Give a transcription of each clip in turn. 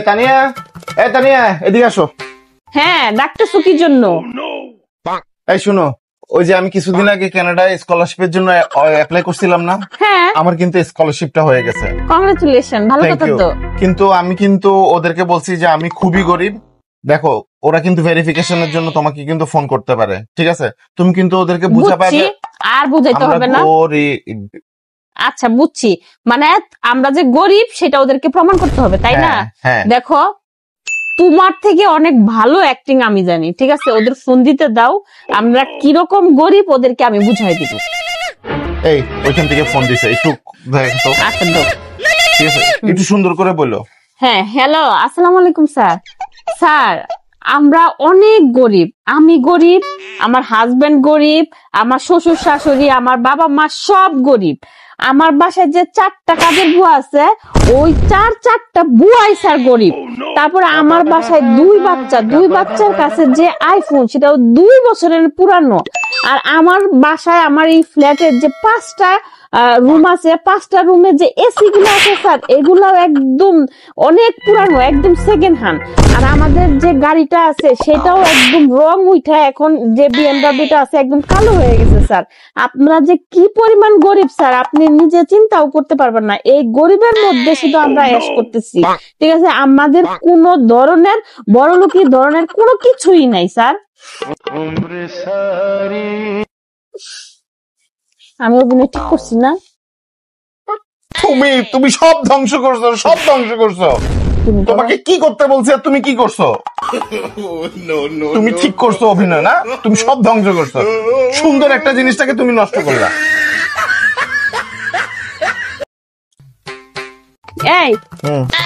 তানিয়া, তানিয়া এদিকে আসো। হ্যাঁ, ডাকতেছো কি জন্য? এই শুনো, ওই যে আমি কিছুদিন আগে কানাডায় স্কলারশিপের জন্য অ্যাপ্লাই করছিলাম না, হ্যাঁ, আমার কিন্তু স্কলারশিপটা হয়ে গেছে। কংগ্রাচুলেশন, ভালো Thank কথা you. তো। কিন্তু আমি কিন্তু ওদেরকে বলছি যে আমি খুবই গরিব। দেখো, ওরা কিন্তু ভেরিফিকেশনের জন্য তোমাকে কিন্তু ফোন করতে পারে, ঠিক আছে? তুমি কিন্তু ওদেরকে বুঝাবা বুঝছি, যে আর বুঝাইতে আমরা হবে না। গরিব। আচ্ছা, বুঝছি, মানে আমরা যে গরিব সেটা ওদেরকে প্রমাণ করতে হবে, তাই না? হ্যাঁ। দেখো, তোমার থেকে অনেক ভালো অ্যাক্টিং আমি জানি, ঠিক আছে? ওদের ফোন দিতে দাও, আমরা কিরকম গরিব ওদেরকে আমি বুঝাই দিব। এই ওইখান থেকে ফোন দিছে, একটু দেখো। আচ্ছা, দাও। ঠিক আছে, একটু সুন্দর করে বলো। হ্যাঁ, হ্যালো, আসসালামু আলাইকুম স্যার। স্যার, আমরা অনেক গরিব, আমি গরিব, আমার হাজবেন্ড গরিব, আমার শ্বশুর শাশুড়ি, আমার বাবা মা সব গরিব। আমার বাসায় যে 4টা কাজের বুয়া আছে, ওই চারটা বুয়াই স্যার গরিব। তারপরে আমার বাসায় দুই বাচ্চার কাছে যে আইফোন, সেটাও 2 বছরের পুরানো। আর আমার বাসায়, আমার এই ফ্ল্যাটের যে 5টা রুম আছে, 5টা রুমে যে এসি গুলো আছে স্যার, এগুলো একদম অনেক পুরানো, একদম সেকেন্ড হ্যান্ড। আর আমাদের যে গাড়িটা আছে সেটাও একদম রং উঠা, এখন যে বিএমডব্লিউটা আছে একদম কালো হয়ে গেছে স্যার। আপনারা যে কি পরিমাণ গরিব স্যার, আপনি নিজে চিন্তাও করতে পারবেন না। এই গরিবের মধ্যে শুধু আমরা অ্যাশ করতেছি, ঠিক আছে? আমাদের কোনো ধরনের বড়লোকি ধরনের কোনো কিছুই নাই স্যার। আমি অভিনয় ঠিক করছি না? তুমি সব ধ্বংস করছো। তোমাকে কি করতে বলছি আর তুমি কি করছো? তুমি ঠিক করছো অভিনয় না, তুমি সব ধ্বংস করছো। সুন্দর একটা জিনিসটাকে তুমি নষ্ট করলা। এই,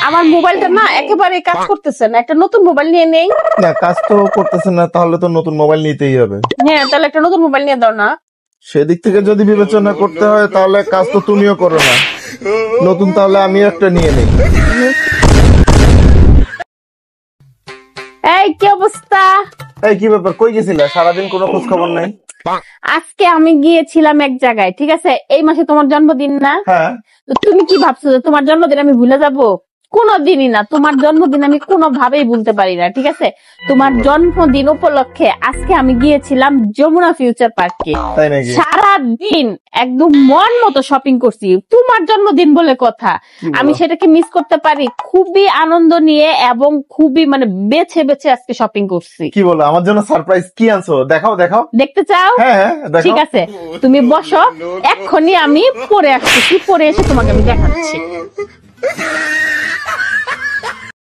আমার মোবাইলটা না একেবারে কাজ করতেছে না, একটা নতুন মোবাইল নিয়ে নেই। না, কাজ তো করতেছে না, তাহলে তো নতুন মোবাইল নিতেই হবে। হ্যাঁ, তাহলে একটা নতুন মোবাইল নিয়ে দাও না। সেদিক থেকে যদি বিবেচনা করতে হয় তাহলে কাজ তো তুমিও করো না, নতুন তাহলে আমিও একটা নিয়ে নেই। এই, কি অবস্থা? এই কি ব্যাপার, কই গেছিলা? সারাদিন কোনো খোঁজ খবর নাই। আজকে আমি গিয়েছিলাম এক জায়গায়, ঠিক আছে? এই মাসে তোমার জন্মদিন না? হ্যাঁ। তো তুমি কি ভাবছো যে তোমার জন্মদিন আমি ভুলে যাবো? কোনোদিনই না, তোমার জন্মদিন আমি কোনোভাবেই ভুলতে পারি না, ঠিক আছে? তোমার জন্মদিন উপলক্ষে আজকে আমি গিয়েছিলাম যমুনা ফিউচার পার্কে। তাই নাকি? সারাদিন একদম মন মতো শপিং করছি। তোমার জন্মদিন বলে কথা, আমি সেটাকে মিস করতে পারি? খুবই আনন্দ নিয়ে এবং খুবই মানে বেছে বেছে আজকে শপিং করছি। কি বলো, আমার জন্য সারপ্রাইজ কি আনছো? দেখাও। দেখতে চাও? হ্যাঁ, ঠিক আছে, তুমি বসো, এক্ষুনি আমি পরে আসছি, পরে এসে তোমাকে আমি দেখাচ্ছি।